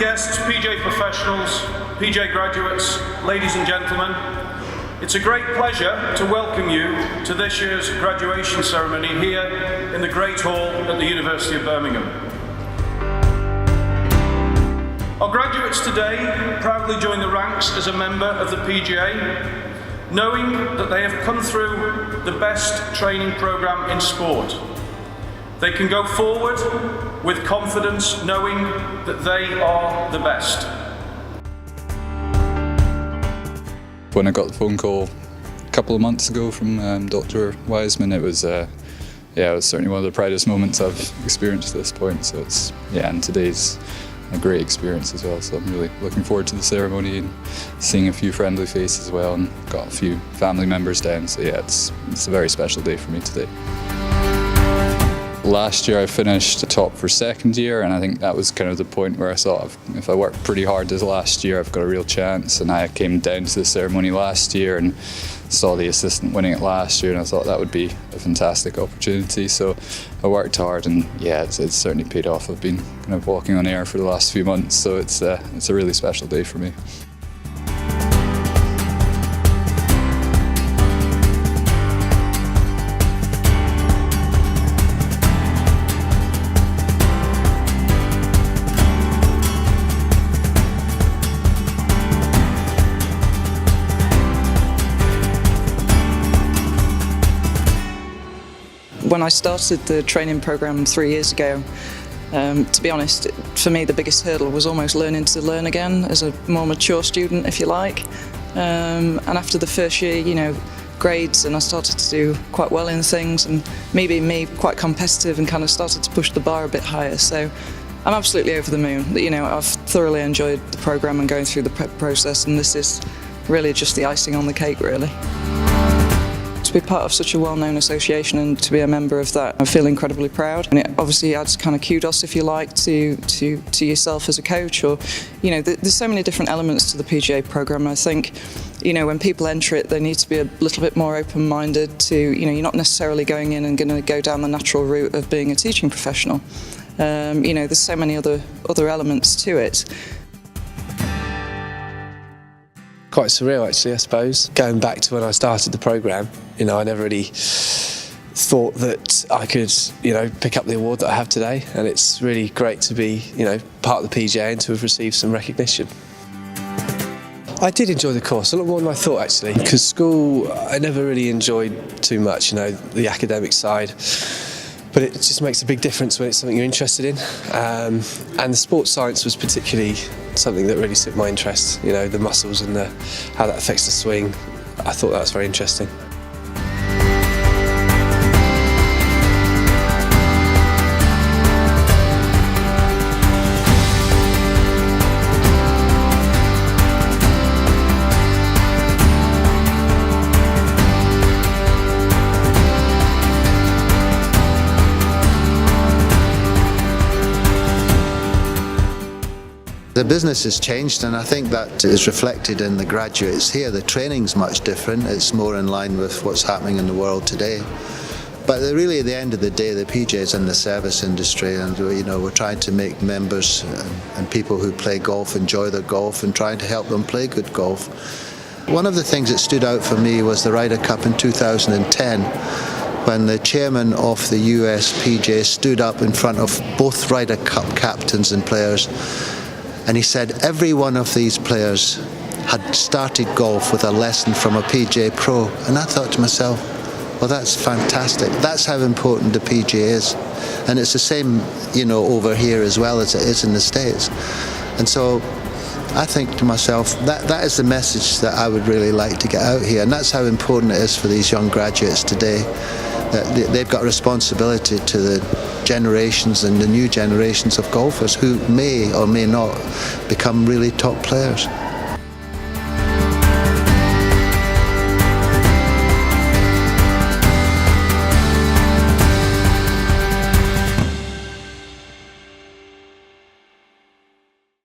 guests, PGA professionals, PGA graduates, ladies and gentlemen, it's a great pleasure to welcome you to this year's graduation ceremony here in the Great Hall at the University of Birmingham. Our graduates today proudly join the ranks as a member of the PGA, knowing that they have come through the best training programme in sport. They can go forward with confidence, knowing that they are the best. When I got the phone call a couple of months ago from Dr. Wiseman, it was certainly one of the proudest moments I've experienced at this point. So and today's a great experience as well. So I'm really looking forward to the ceremony and seeing a few friendly faces as well, and got a few family members down. So it's a very special day for me today. Last year I finished top for second year, and I think that was kind of the point where I thought if I work pretty hard this last year, I've got a real chance. And I came down to the ceremony last year and saw the assistant winning it last year, and I thought that would be a fantastic opportunity. So I worked hard, and it's certainly paid off. I've been kind of walking on air for the last few months, so it's a really special day for me. When I started the training programme 3 years ago, to be honest, for me the biggest hurdle was almost learning to learn again as a more mature student, if you like. And after the first year, grades, and I started to do quite well in things, and me being quite competitive, and kind of started to push the bar a bit higher. So I'm absolutely over the moon. I've thoroughly enjoyed the programme and going through the prep process, and this is really just the icing on the cake, really. To be part of such a well-known association and to be a member of that, I feel incredibly proud, and it obviously adds kind of kudos, if you like, to yourself as a coach. Or there's so many different elements to the PGA programme. I think when people enter it, they need to be a little bit more open-minded to you're not necessarily going in and going to go down the natural route of being a teaching professional. There's so many other elements to it. Quite surreal, actually, I suppose. Going back to when I started the programme, I never really thought that I could, pick up the award that I have today, and it's really great to be, part of the PGA and to have received some recognition. I did enjoy the course, a lot more than I thought, actually, because school I never really enjoyed too much, the academic side. But it just makes a big difference when it's something you're interested in. And the sports science was particularly something that really took my interest, the muscles and how that affects the swing. I thought that was very interesting. The business has changed, and I think that is reflected in the graduates here. The training's much different. It's more in line with what's happening in the world today. But really, at the end of the day, the PGA is in the service industry, and we're trying to make members and people who play golf enjoy their golf and trying to help them play good golf. One of the things that stood out for me was the Ryder Cup in 2010. When the chairman of the US PGA stood up in front of both Ryder Cup captains and players, and he said every one of these players had started golf with a lesson from a PGA pro. And I thought to myself, well, that's fantastic. That's how important the PGA is. And it's the same, over here as well as it is in the States. And so I think to myself, that is the message that I would really like to get out here. And that's how important it is for these young graduates today, that they've got a responsibility to the generations and the new generations of golfers who may or may not become really top players.